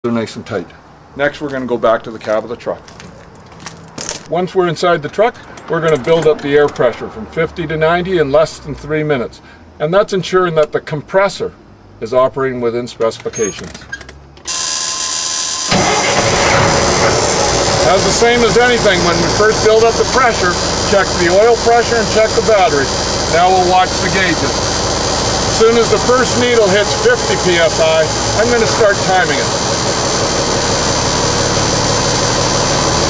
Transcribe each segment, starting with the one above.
They're nice and tight. Next, we're going to go back to the cab of the truck. Once we're inside the truck, we're going to build up the air pressure from 50 to 90 in less than 3 minutes. And that's ensuring that the compressor is operating within specifications. As the same as anything, when we first build up the pressure, check the oil pressure and check the battery. Now we'll watch the gauges. As soon as the first needle hits 50 psi, I'm going to start timing it.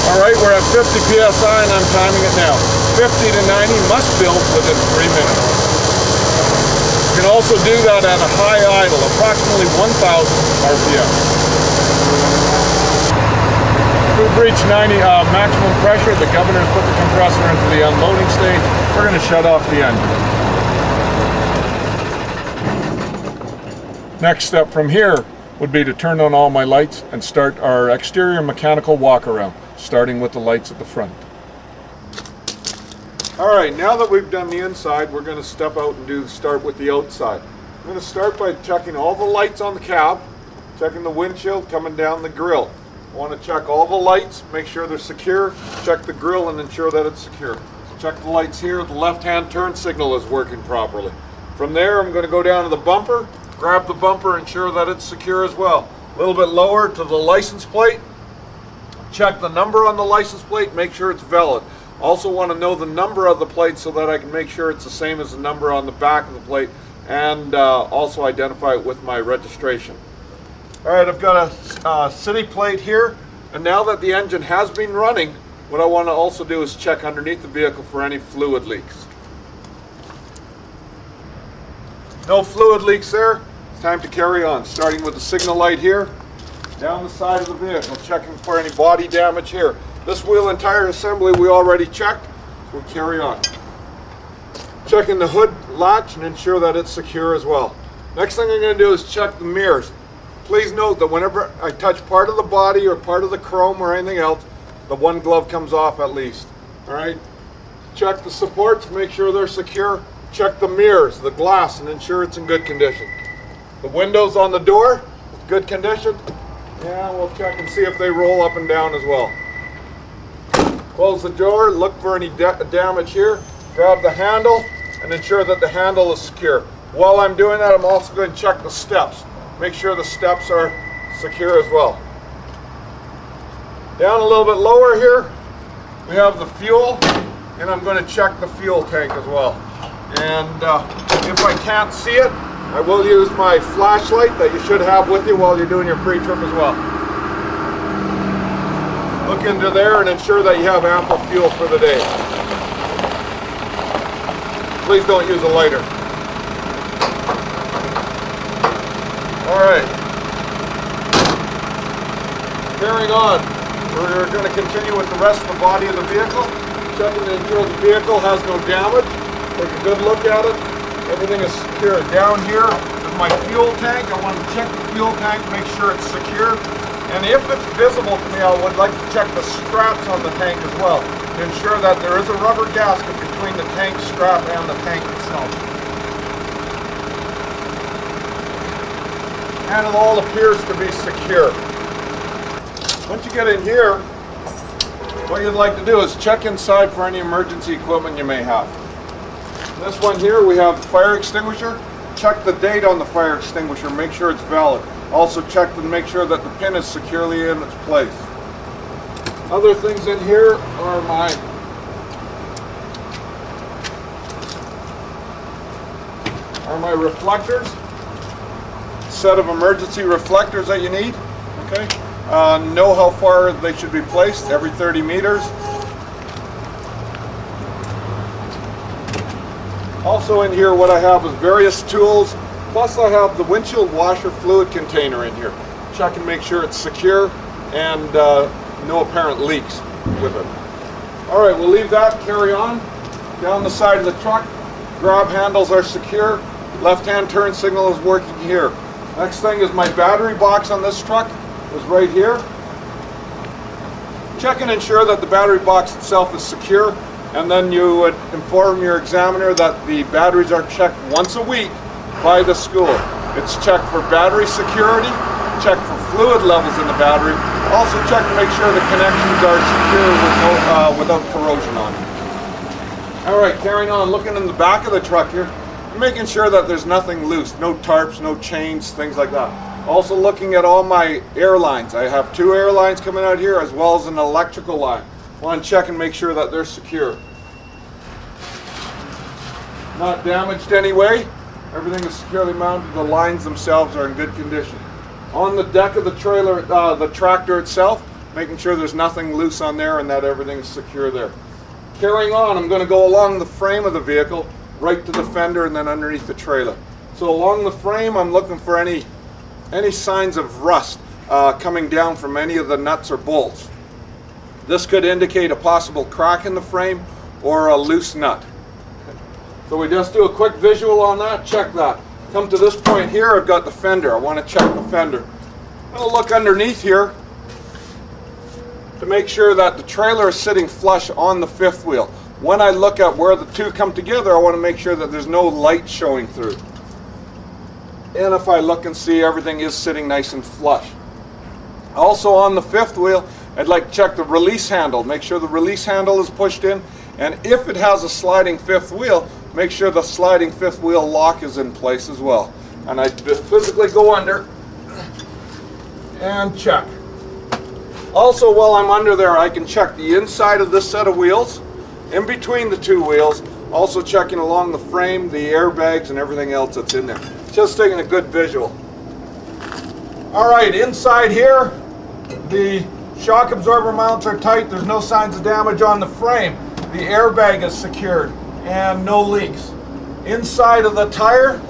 Alright, we're at 50 psi and I'm timing it now. 50 to 90 must build within 3 minutes. You can also do that at a high idle, approximately 1,000 RPM. We've reached 90 maximum pressure. The governor's put the compressor into the unloading stage. We're going to shut off the engine. Next step from here would be to turn on all my lights and start our exterior mechanical walk around, starting with the lights at the front. Alright, now that we've done the inside, we're going to step out and start with the outside. I'm going to start by checking all the lights on the cab, checking the windshield, coming down the grille. I want to check all the lights, make sure they're secure, check the grille and ensure that it's secure. So check the lights here, the left-hand turn signal is working properly. From there, I'm going to go down to the bumper, grab the bumper, ensure that it's secure as well. A little bit lower to the license plate, check the number on the license plate, make sure it's valid. Also want to know the number of the plate so that I can make sure it's the same as the number on the back of the plate, and also identify it with my registration. Alright, I've got a city plate here, and now that the engine has been running, what I want to also do is check underneath the vehicle for any fluid leaks. No fluid leaks there. It's time to carry on, starting with the signal light here, down the side of the vehicle, checking for any body damage here. This wheel and tire assembly we already checked, so we'll carry on. Checking the hood latch and ensure that it's secure as well. Next thing I'm going to do is check the mirrors. Please note that whenever I touch part of the body or part of the chrome or anything else, the one glove comes off at least. Alright? Check the supports, make sure they're secure. Check the mirrors, the glass, and ensure it's in good condition. The windows on the door, good condition. Yeah, we'll check and see if they roll up and down as well. Close the door, look for any damage here. Grab the handle and ensure that the handle is secure. While I'm doing that, I'm also going to check the steps. Make sure the steps are secure as well. Down a little bit lower here, we have the fuel, and I'm going to check the fuel tank as well. And if I can't see it, I will use my flashlight that you should have with you while you're doing your pre-trip as well. Look into there and ensure that you have ample fuel for the day. Please don't use a lighter. Alright. Carrying on. We're going to continue with the rest of the body of the vehicle. Checking to ensure the vehicle has no damage. Take a good look at it. Everything is secure. Down here is my fuel tank. I want to check the fuel tank, make sure it's secure. And if it's visible to me, I would like to check the straps on the tank as well, to ensure that there is a rubber gasket between the tank strap and the tank itself. And it all appears to be secure. Once you get in here, what you'd like to do is check inside for any emergency equipment you may have. This one here, we have the fire extinguisher. Check the date on the fire extinguisher, make sure it's valid. Also check to make sure that the pin is securely in its place. Other things in here are my reflectors. Set of emergency reflectors that you need. Okay. Know how far they should be placed, every 30 meters. Also in here what I have is various tools, plus I have the windshield washer fluid container in here. Check and make sure it's secure and no apparent leaks with it. Alright, we'll leave that, carry on. Down the side of the truck, grab handles are secure, left-hand turn signal is working here. Next thing is my battery box on this truck is right here. Check and ensure that the battery box itself is secure, and then you would inform your examiner that the batteries are checked once a week by the school. It's checked for battery security, checked for fluid levels in the battery. Also check to make sure the connections are secure without corrosion on them. Alright, carrying on, looking in the back of the truck here, making sure that there's nothing loose, no tarps, no chains, things like that. Also looking at all my air lines. I have 2 air lines coming out here as well as an electrical line. Want to check and make sure that they're secure. Not damaged anyway. Everything is securely mounted. The lines themselves are in good condition. On the deck of the trailer, the tractor itself, making sure there's nothing loose on there and that everything's secure there. Carrying on, I'm going to go along the frame of the vehicle, right to the fender and then underneath the trailer. So along the frame, I'm looking for any signs of rust coming down from any of the nuts or bolts. This could indicate a possible crack in the frame or a loose nut. So we just do a quick visual on that, check that. Come to this point here, I've got the fender. I want to check the fender. I'm going to look underneath here to make sure that the trailer is sitting flush on the fifth wheel. When I look at where the two come together, I want to make sure that there's no light showing through. And if I look and see everything is sitting nice and flush. Also on the fifth wheel, I'd like to check the release handle. Make sure the release handle is pushed in. And if it has a sliding fifth wheel, make sure the sliding fifth wheel lock is in place as well. And I physically go under and check. Also, while I'm under there, I can check the inside of this set of wheels, in between the two wheels, also checking along the frame, the airbags, and everything else that's in there. Just taking a good visual. Alright, inside here, the shock absorber mounts are tight. There's no signs of damage on the frame. The airbag is secured and no leaks. Inside of the tire,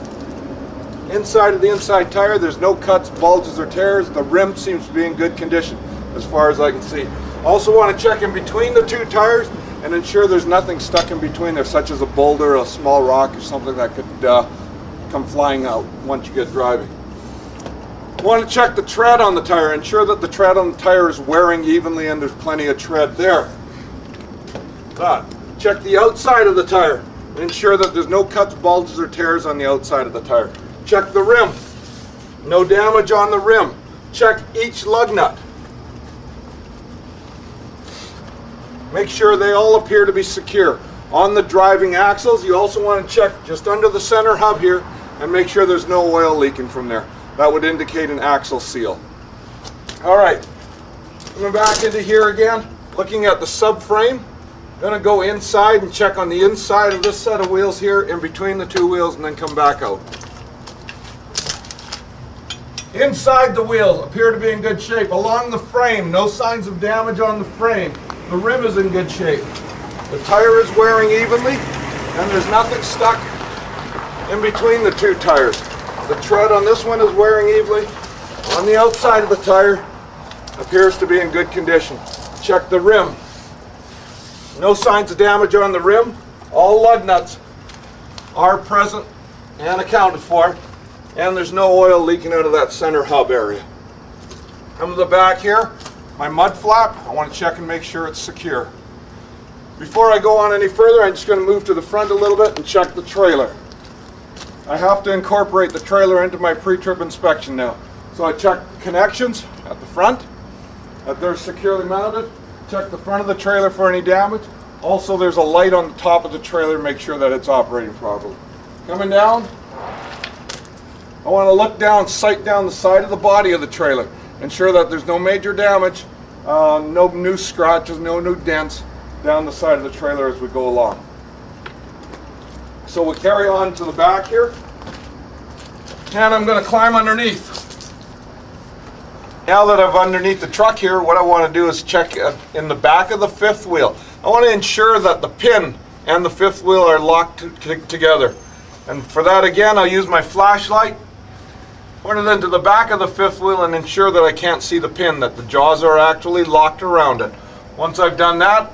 inside of the inside tire, there's no cuts, bulges, or tears. The rim seems to be in good condition as far as I can see. Also want to check in between the two tires and ensure there's nothing stuck in between there, such as a boulder, a small rock, or something that could come flying out once you get driving. Want to check the tread on the tire. Ensure that the tread on the tire is wearing evenly and there's plenty of tread there. Check the outside of the tire. Ensure that there's no cuts, bulges, or tears on the outside of the tire. Check the rim. No damage on the rim. Check each lug nut. Make sure they all appear to be secure. On the driving axles, you also want to check just under the center hub here and make sure there's no oil leaking from there. That would indicate an axle seal. Alright, coming back into here again, looking at the subframe. Going to go inside and check on the inside of this set of wheels here, in between the two wheels, and then come back out. Inside the wheels appear to be in good shape. Along the frame, no signs of damage on the frame. The rim is in good shape. The tire is wearing evenly, and there's nothing stuck in between the two tires. The tread on this one is wearing evenly. On the outside of the tire appears to be in good condition. Check the rim. No signs of damage on the rim. All lug nuts are present and accounted for, and there's no oil leaking out of that center hub area. Come to the back here, my mud flap, I want to check and make sure it's secure. Before I go on any further, I'm just going to move to the front a little bit and check the trailer. I have to incorporate the trailer into my pre-trip inspection now. So I check connections at the front, that they're securely mounted. Check the front of the trailer for any damage. Also, there's a light on the top of the trailer, make sure that it's operating properly. Coming down, I want to look down, sight down the side of the body of the trailer. Ensure that there's no major damage, no new scratches, no new dents down the side of the trailer as we go along. So we'll carry on to the back here, and I'm going to climb underneath. Now that I'm underneath the truck here, what I want to do is check in the back of the fifth wheel. I want to ensure that the pin and the fifth wheel are locked together. And for that, again, I'll use my flashlight, point it into the back of the fifth wheel and ensure that I can't see the pin, that the jaws are actually locked around it. Once I've done that,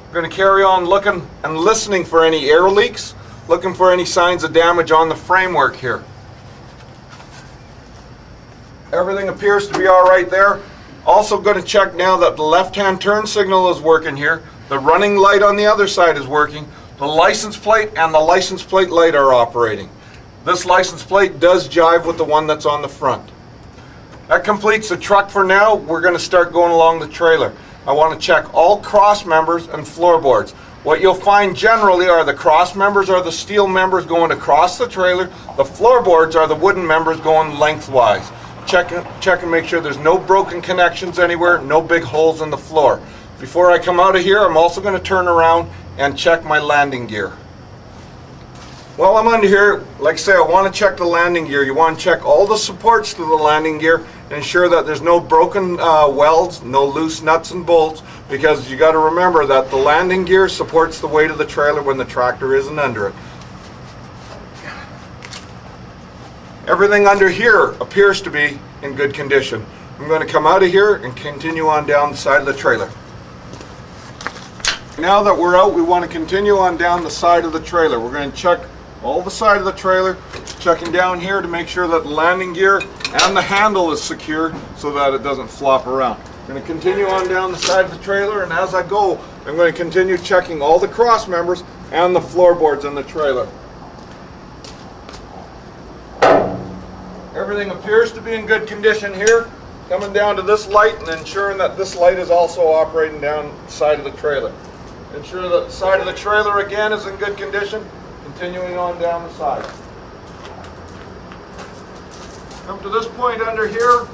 I'm going to carry on looking and listening for any air leaks, looking for any signs of damage on the framework here. Everything appears to be all right there. Also going to check now that the left-hand turn signal is working here. The running light on the other side is working. The license plate and the license plate light are operating. This license plate does jive with the one that's on the front. That completes the truck for now. We're going to start going along the trailer. I want to check all cross members and floorboards. What you'll find generally are the cross members are the steel members going across the trailer. The floorboards are the wooden members going lengthwise. Check and make sure there's no broken connections anywhere, no big holes in the floor. Before I come out of here, I'm also going to turn around and check my landing gear. While I'm under here, like I say, I want to check the landing gear. You want to check all the supports to the landing gear and ensure that there's no broken welds, no loose nuts and bolts, because you got to remember that the landing gear supports the weight of the trailer when the tractor isn't under it. Everything under here appears to be in good condition. I'm going to come out of here and continue on down the side of the trailer. Now that we're out, we want to continue on down the side of the trailer. We're going to check all the side of the trailer, checking down here to make sure that the landing gear and the handle is secure so that it doesn't flop around. I'm going to continue on down the side of the trailer, and as I go, I'm going to continue checking all the cross members and the floorboards in the trailer. Everything appears to be in good condition here. Coming down to this light and ensuring that this light is also operating down the side of the trailer. Ensure that the side of the trailer again is in good condition. Continuing on down the side. Come to this point under here,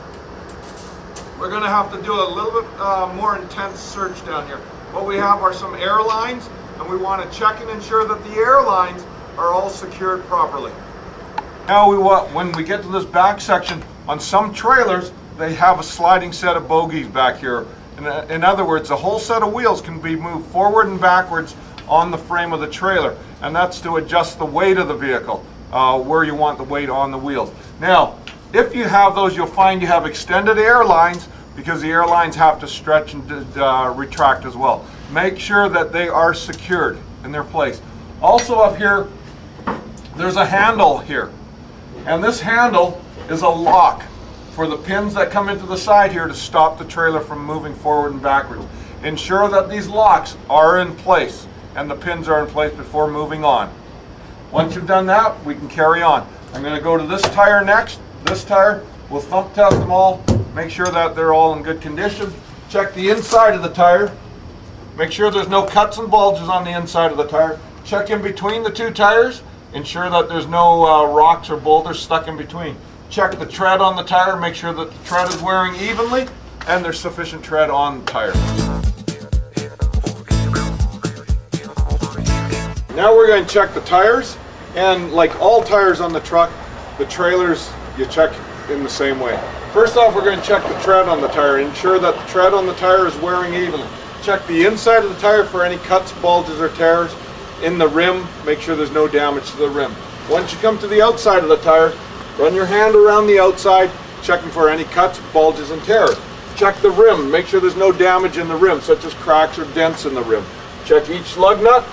we're going to have to do a little bit more intense search down here. What we have are some air lines, and we want to check and ensure that the air lines are all secured properly. Now when we get to this back section, on some trailers they have a sliding set of bogies back here. In other words, the whole set of wheels can be moved forward and backwards on the frame of the trailer, and that's to adjust the weight of the vehicle where you want the weight on the wheels. Now, if you have those, you'll find you have extended air lines because the air lines have to stretch and retract as well. Make sure that they are secured in their place. Also up here, there's a handle here, and this handle is a lock for the pins that come into the side here to stop the trailer from moving forward and backwards. Ensure that these locks are in place and the pins are in place before moving on. Once you've done that, we can carry on. I'm going to go to this tire next. This tire, we'll thump test them all, make sure that they're all in good condition. Check the inside of the tire. Make sure there's no cuts and bulges on the inside of the tire. Check in between the two tires. Ensure that there's no rocks or boulders stuck in between. Check the tread on the tire. Make sure that the tread is wearing evenly and there's sufficient tread on the tire. Now we're going to check the tires, and like all tires on the truck, the trailers you check in the same way. First off, we're going to check the tread on the tire. Ensure that the tread on the tire is wearing evenly. Check the inside of the tire for any cuts, bulges, or tears. In the rim, make sure there's no damage to the rim. Once you come to the outside of the tire, run your hand around the outside, checking for any cuts, bulges, and tears. Check the rim. Make sure there's no damage in the rim, such as cracks or dents in the rim. Check each lug nut.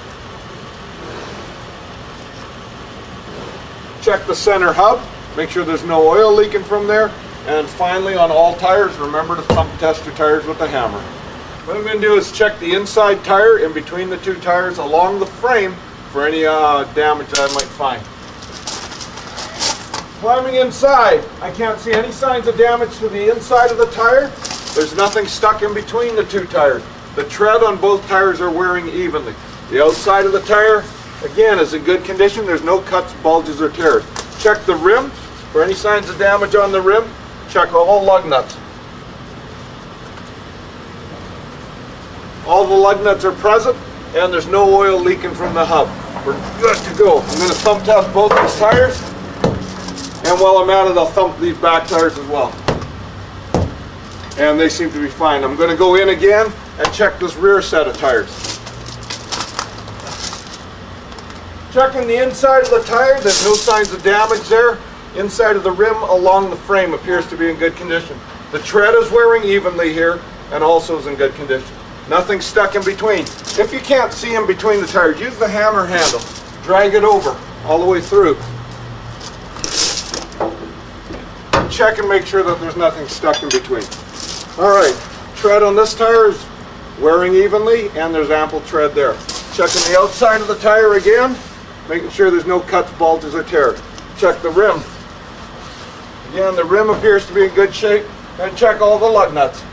Check the center hub. Make sure there's no oil leaking from there. And finally, on all tires, remember to thump test your tires with a hammer. What I'm going to do is check the inside tire in between the two tires along the frame for any damage that I might find. Climbing inside, I can't see any signs of damage to the inside of the tire. There's nothing stuck in between the two tires. The tread on both tires are wearing evenly. The outside of the tire, again, is in good condition. There's no cuts, bulges, or tears. Check the rim for any signs of damage on the rim. Check all lug nuts. All the lug nuts are present, and there's no oil leaking from the hub. We're good to go. I'm going to thump test both these tires, and while I'm at it, I'll thump these back tires as well. And they seem to be fine. I'm going to go in again and check this rear set of tires. Checking the inside of the tire, there's no signs of damage there. Inside of the rim along the frame appears to be in good condition. The tread is wearing evenly here and also is in good condition. Nothing stuck in between. If you can't see in between the tires, use the hammer handle. Drag it over all the way through. Check and make sure that there's nothing stuck in between. Alright, tread on this tire is wearing evenly and there's ample tread there. Checking the outside of the tire again, making sure there's no cuts, bulges, or tears. Check the rim. Again, the rim appears to be in good shape. And check all the lug nuts.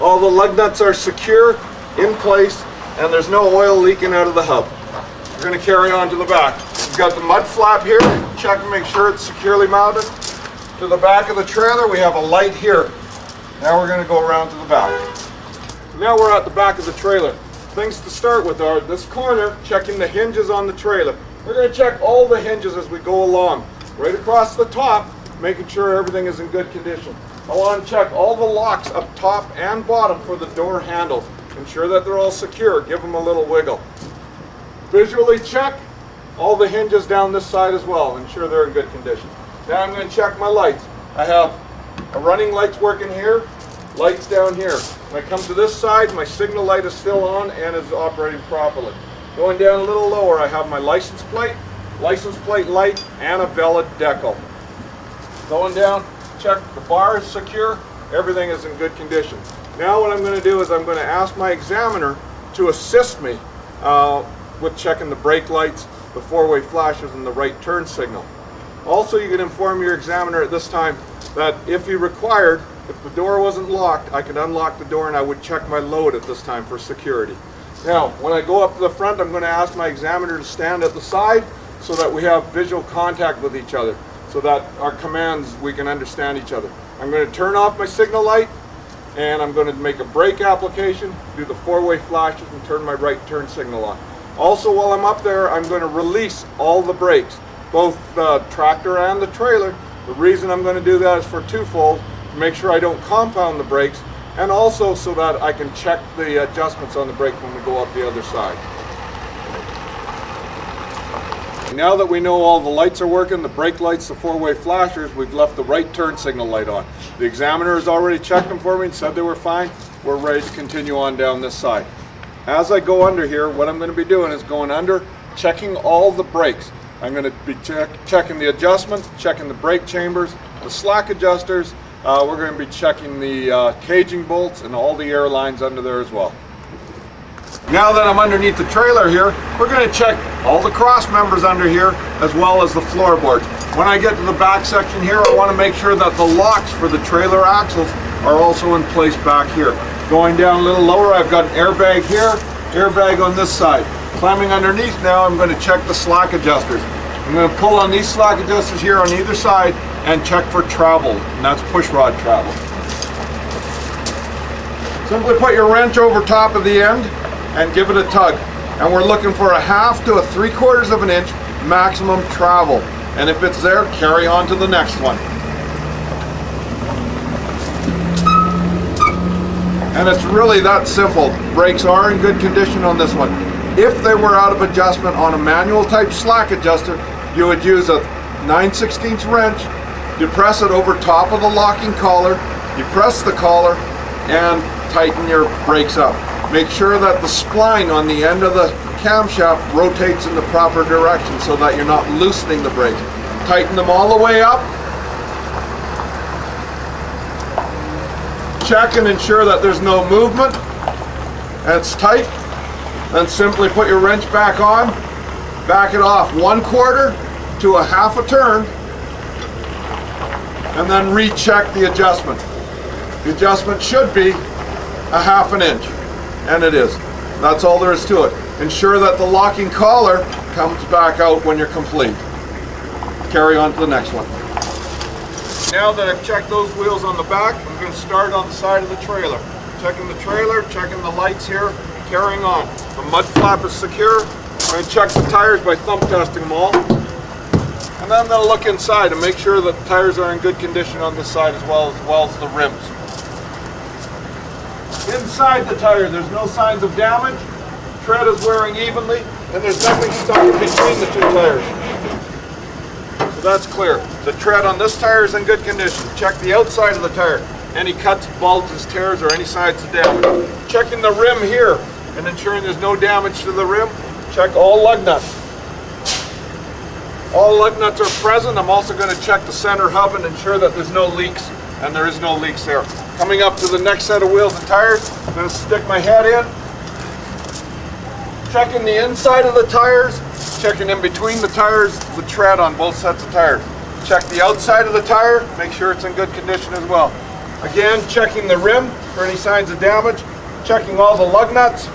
All the lug nuts are secure, in place, and there's no oil leaking out of the hub. We're going to carry on to the back. We've got the mud flap here. Check and make sure it's securely mounted. To the back of the trailer, we have a light here. Now we're going to go around to the back. Now we're at the back of the trailer. Things to start with are this corner, checking the hinges on the trailer. We're going to check all the hinges as we go along. Right across the top, making sure everything is in good condition. I want to check all the locks up top and bottom for the door handles. Ensure that they're all secure. Give them a little wiggle. Visually check all the hinges down this side as well. Ensure they're in good condition. Now I'm going to check my lights. I have a running lights working here, lights down here. When I come to this side, my signal light is still on and is operating properly. Going down a little lower, I have my license plate light, and a valid decal. Going down, check the bar is secure, everything is in good condition. Now what I'm going to do is I'm going to ask my examiner to assist me with checking the brake lights, the four-way flashes, and the right turn signal. Also, you can inform your examiner at this time that if he required, if the door wasn't locked, I could unlock the door and I would check my load at this time for security. Now, when I go up to the front, I'm going to ask my examiner to stand at the side so that we have visual contact with each other, so that our commands, we can understand each other. I'm going to turn off my signal light, and I'm going to make a brake application, do the four-way flashes, and turn my right turn signal on. Also, while I'm up there, I'm going to release all the brakes, both the tractor and the trailer. The reason I'm going to do that is for twofold: to make sure I don't compound the brakes, and also so that I can check the adjustments on the brake when we go up the other side. Now that we know all the lights are working, the brake lights, the four-way flashers, we've left the right turn signal light on. The examiner has already checked them for me and said they were fine. We're ready to continue on down this side. As I go under here, what I'm going to be doing is going under, checking all the brakes. I'm going to be checking the adjustments, checking the brake chambers, the slack adjusters. We're going to be checking the caging bolts and all the air lines under there as well. Now that I'm underneath the trailer here, we're going to check all the cross members under here as well as the floorboards. When I get to the back section here, I want to make sure that the locks for the trailer axles are also in place back here. Going down a little lower, I've got an airbag here, airbag on this side. Climbing underneath now, I'm going to check the slack adjusters. I'm going to pull on these slack adjusters here on either side and check for travel, and that's push rod travel. Simply put your wrench over top of the end and give it a tug. And we're looking for a 1/2 to 3/4 of an inch maximum travel. And if it's there, carry on to the next one. And it's really that simple. Brakes are in good condition on this one. If they were out of adjustment on a manual type slack adjuster, you would use a 9/16 wrench, you press it over top of the locking collar, you press the collar, and tighten your brakes up. Make sure that the spline on the end of the camshaft rotates in the proper direction so that you're not loosening the brakes. Tighten them all the way up. Check and ensure that there's no movement. And it's tight. Then simply put your wrench back on. Back it off 1/4 to a 1/2 a turn. And then recheck the adjustment. The adjustment should be a 1/2 an inch. And it is. That's all there is to it. Ensure that the locking collar comes back out when you're complete. Carry on to the next one. Now that I've checked those wheels on the back, I'm going to start on the side of the trailer. Checking the trailer, checking the lights here, carrying on. The mud flap is secure. I'm going to check the tires by thumb testing them all. And then I'm going to look inside and make sure that the tires are in good condition on this side as well as the rims. Inside the tire, there's no signs of damage. Tread is wearing evenly, and there's nothing stuck in between the two tires. So that's clear. The tread on this tire is in good condition. Check the outside of the tire. Any cuts, bulges, tears, or any signs of damage. Checking the rim here and ensuring there's no damage to the rim. Check all lug nuts. All lug nuts are present. I'm also going to check the center hub and ensure that there's no leaks, and there is no leaks there. Coming up to the next set of wheels and tires, I'm going to stick my head in. Checking the inside of the tires, checking in between the tires, the tread on both sets of tires. Check the outside of the tire, make sure it's in good condition as well. Again, checking the rim for any signs of damage, checking all the lug nuts,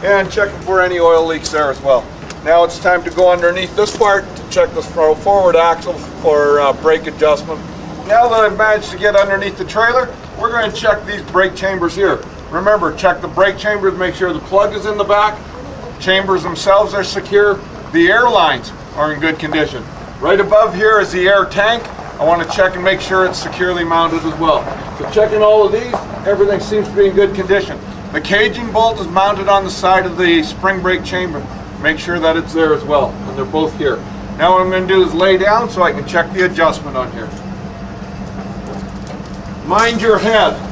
and checking for any oil leaks there as well. Now it's time to go underneath this part to check this forward axle for brake adjustment. Now that I've managed to get underneath the trailer, we're going to check these brake chambers here. Remember, check the brake chambers, make sure the plug is in the back, chambers themselves are secure, the air lines are in good condition. Right above here is the air tank. I want to check and make sure it's securely mounted as well. So checking all of these, everything seems to be in good condition. The caging bolt is mounted on the side of the spring brake chamber. Make sure that it's there as well, and they're both here. Now what I'm going to do is lay down so I can check the adjustment on here. Mind your head.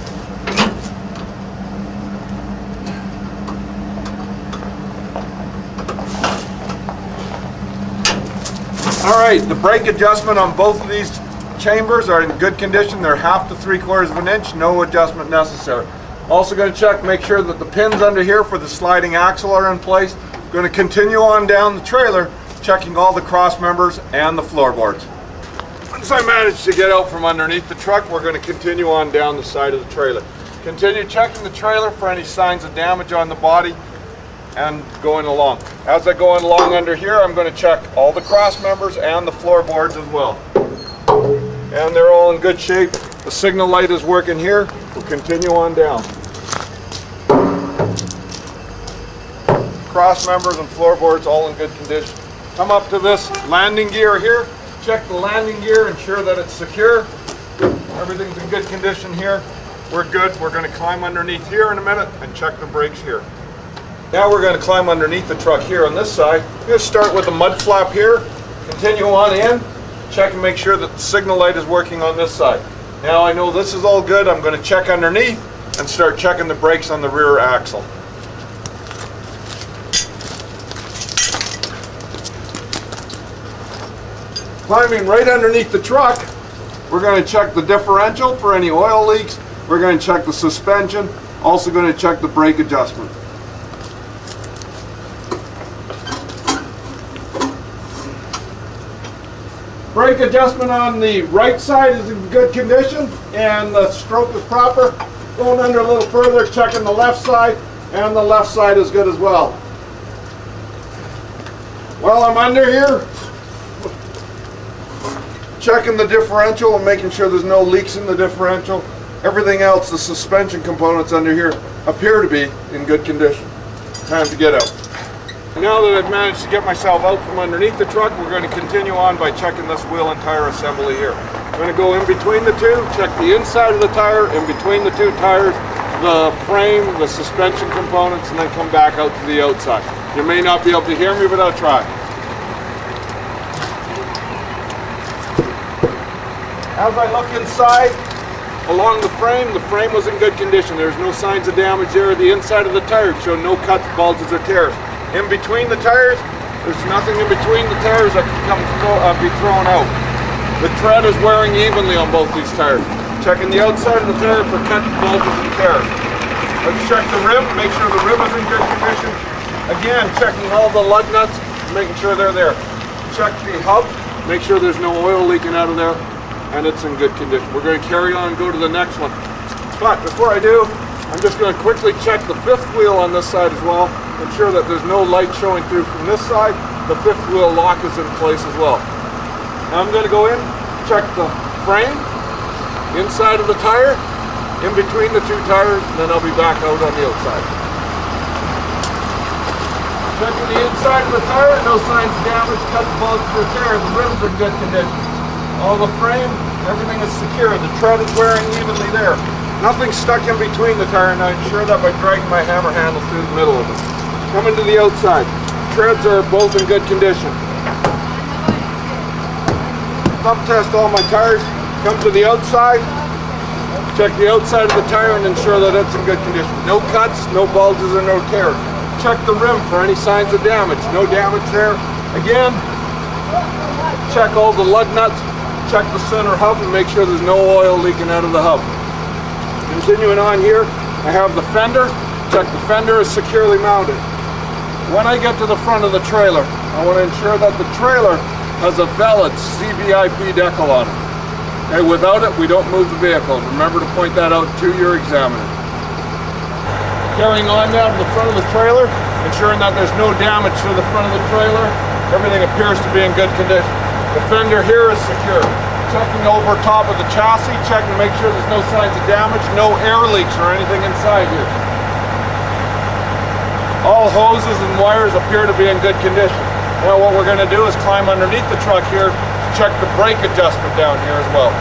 All right, the brake adjustment on both of these chambers are in good condition. They're 1/2 to 3/4 of an inch, no adjustment necessary. Also going to check, make sure that the pins under here for the sliding axle are in place. Going to continue on down the trailer, checking all the cross members and the floorboards. Once I manage to get out from underneath the truck, we're going to continue on down the side of the trailer. Continue checking the trailer for any signs of damage on the body and going along. As I go along under here, I'm going to check all the cross members and the floorboards as well. And they're all in good shape. The signal light is working here. We'll continue on down. Cross members and floorboards all in good condition. Come up to this landing gear here. Check the landing gear, ensure that it's secure. Everything's in good condition here. We're good. We're going to climb underneath here in a minute and check the brakes here. Now we're going to climb underneath the truck here on this side. We're going to start with the mud flap here. Continue on in. Check and make sure that the signal light is working on this side. Now I know this is all good. I'm going to check underneath and start checking the brakes on the rear axle. Climbing right underneath the truck, we're going to check the differential for any oil leaks. We're going to check the suspension. Also going to check the brake adjustment. Brake adjustment on the right side is in good condition and the stroke is proper. Going under a little further, checking the left side, and the left side is good as well. While I'm under here, checking the differential and making sure there's no leaks in the differential. Everything else, the suspension components under here, appear to be in good condition. Time to get out. Now that I've managed to get myself out from underneath the truck, we're going to continue on by checking this wheel and tire assembly here. I'm going to go in between the two, check the inside of the tire, in between the two tires, the frame, the suspension components, and then come back out to the outside. You may not be able to hear me, but I'll try. As I look inside, along the frame was in good condition. There's no signs of damage there. The inside of the tires show no cuts, bulges, or tears. In between the tires, there's nothing in between the tires that can be thrown out. The tread is wearing evenly on both these tires. Checking the outside of the tire for cuts, bulges, and tears. Let's check the rim, make sure the rim is in good condition. Again, checking all the lug nuts, making sure they're there. Check the hub, make sure there's no oil leaking out of there, and it's in good condition. We're going to carry on and go to the next one. But before I do, I'm just going to quickly check the fifth wheel on this side as well. Ensure that there's no light showing through from this side. The fifth wheel lock is in place as well. Now I'm going to go in, check the frame, inside of the tire, in between the two tires, and then I'll be back out on the outside. Checking the inside of the tire, no signs of damage, cuts, bulges, or tears. The rims are in good condition. All the frame, everything is secure. The tread is wearing evenly there. Nothing stuck in between the tire, and I ensure that by dragging my hammer handle through the middle of it. Coming to the outside. Treads are both in good condition. Thumb test all my tires. Come to the outside. Check the outside of the tire and ensure that it's in good condition. No cuts, no bulges, or no tears. Check the rim for any signs of damage. No damage there. Again, check all the lug nuts. Check the center hub and make sure there's no oil leaking out of the hub. Continuing on here, I have the fender. Check the fender is securely mounted. When I get to the front of the trailer, I want to ensure that the trailer has a valid CVIP decal on it. Okay, without it, we don't move the vehicle. Remember to point that out to your examiner. Carrying on now to the front of the trailer, ensuring that there's no damage to the front of the trailer. Everything appears to be in good condition. The fender here is secure. Checking over top of the chassis, checking to make sure there's no signs of damage, no air leaks or anything inside here. All hoses and wires appear to be in good condition. Now what we're going to do is climb underneath the truck here to check the brake adjustment down here as well.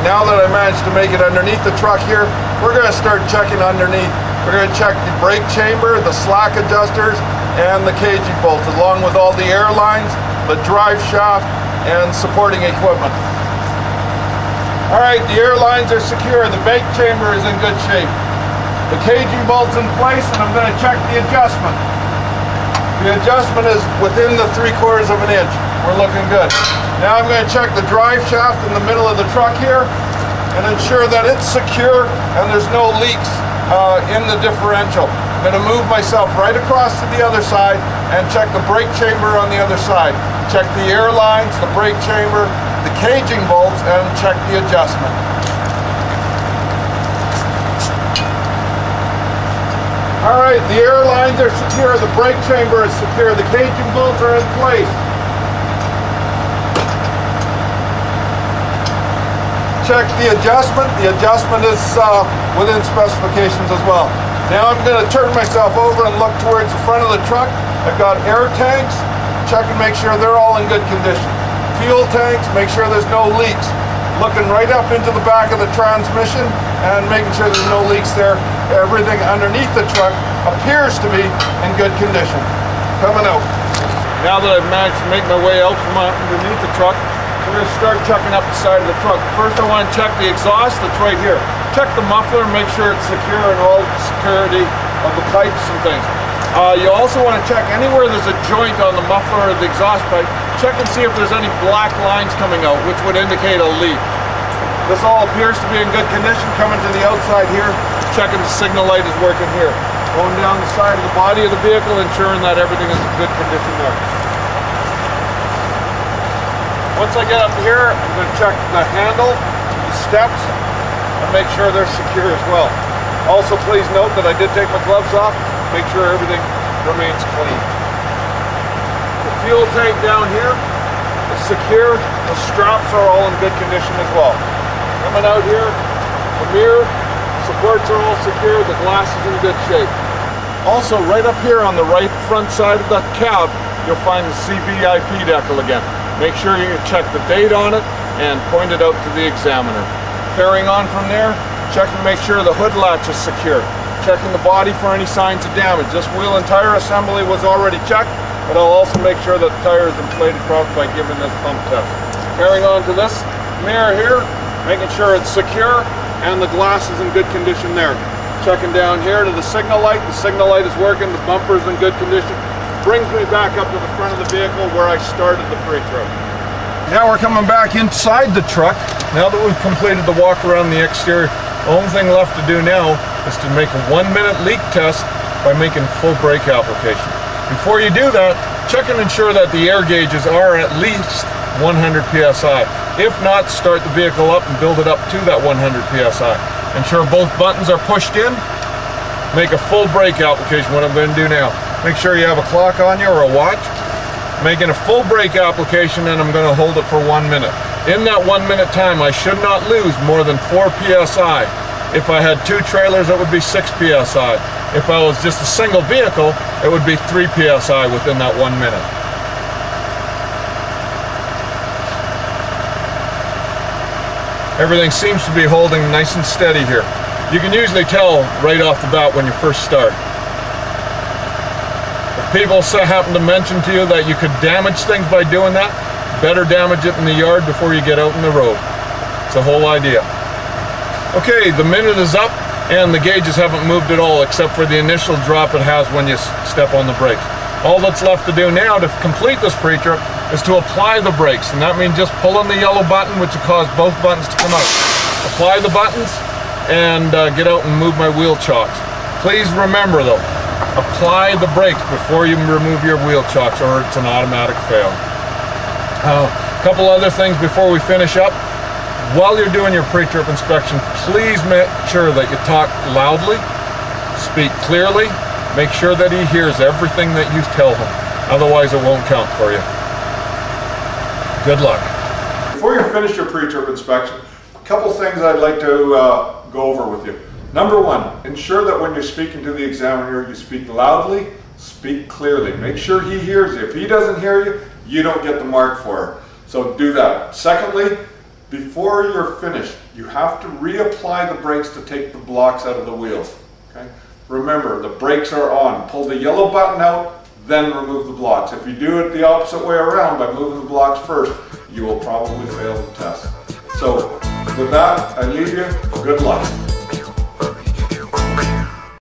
Now that I managed to make it underneath the truck here, we're going to start checking underneath. We're going to check the brake chamber, the slack adjusters, and the caging bolts, along with all the air lines, the drive shaft, and supporting equipment. Alright, the air lines are secure, the brake chamber is in good shape. The caging bolt's in place, and I'm going to check the adjustment. The adjustment is within the 3/4 of an inch. We're looking good. Now I'm going to check the drive shaft in the middle of the truck here and ensure that it's secure and there's no leaks in the differential. I'm going to move myself right across to the other side and check the brake chamber on the other side. Check the air lines, the brake chamber, the caging bolts, and check the adjustment. Alright, the air lines are secure, the brake chamber is secure, the caging bolts are in place. Check the adjustment is within specifications as well. Now I'm going to turn myself over and look towards the front of the truck. I've got air tanks, check and make sure they're all in good condition. Fuel tanks, make sure there's no leaks. Looking right up into the back of the transmission and making sure there's no leaks there. Everything underneath the truck appears to be in good condition. Coming out. Now that I've managed to make my way out from underneath the truck, we're going to start checking up the side of the truck. First I want to check the exhaust that's right here. Check the muffler, make sure it's secure and all the security of the pipes and things. You also want to check anywhere there's a joint on the muffler or the exhaust pipe. Check and see if there's any black lines coming out, which would indicate a leak. This all appears to be in good condition. Coming to the outside here, checking the signal light is working here. Going down the side of the body of the vehicle, ensuring that everything is in good condition there. Once I get up here, I'm going to check the handle, the steps, and make sure they're secure as well. Also, please note that I did take my gloves off. Make sure everything remains clean. The fuel tank down here is secure. The straps are all in good condition as well. Coming out here, the mirror supports are all secure. The glass is in good shape. Also, right up here on the right front side of the cab, you'll find the CVIP decal again. Make sure you check the date on it and point it out to the examiner. Carrying on from there, check and make sure the hood latch is secure. Checking the body for any signs of damage. This wheel and tire assembly was already checked, but I'll also make sure that the tire is inflated properly by giving this pump test. Carrying on to this mirror here, making sure it's secure and the glass is in good condition there. Checking down here to the signal light is working, the bumper is in good condition. Brings me back up to the front of the vehicle where I started the pre-trip. Now we're coming back inside the truck. Now that we've completed the walk around the exterior, the only thing left to do now is to make a 1-minute leak test by making full brake application. Before you do that, check and ensure that the air gauges are at least 100 psi. If not, start the vehicle up and build it up to that 100 psi. Ensure both buttons are pushed in. Make a full brake application, what I'm going to do now. Make sure you have a clock on you or a watch. Making a full brake application, and I'm going to hold it for 1 minute. In that 1 minute time, I should not lose more than 4 psi. If I had 2 trailers, it would be 6 psi. If I was just a single vehicle, it would be 3 psi within that 1 minute. Everything seems to be holding nice and steady here. You can usually tell right off the bat when you first start. If people happen to mention to you that you could damage things by doing that, better damage it in the yard before you get out in the road. It's the whole idea. Okay, the minute is up and the gauges haven't moved at all except for the initial drop it has when you step on the brakes. All that's left to do now to complete this pre-trip is to apply the brakes, and that means just pulling the yellow button, which will cause both buttons to come out. Apply the buttons and get out and move my wheel chocks. Please remember though, apply the brakes before you remove your wheel chocks, or it's an automatic fail. A couple other things before we finish up. While you're doing your pre-trip inspection, please make sure that you talk loudly, speak clearly, make sure that he hears everything that you tell him. Otherwise it won't count for you. Good luck. Before you finish your pre-trip inspection, a couple things I'd like to go over with you. Number one, ensure that when you're speaking to the examiner, you speak loudly, speak clearly. Make sure he hears you. If he doesn't hear you, you don't get the mark for it. So do that. Secondly, before you're finished, you have to reapply the brakes to take the blocks out of the wheels. Okay? Remember, the brakes are on. Pull the yellow button out, then remove the blocks. If you do it the opposite way around by moving the blocks first, you will probably fail the test. So with that, I leave you. Good luck.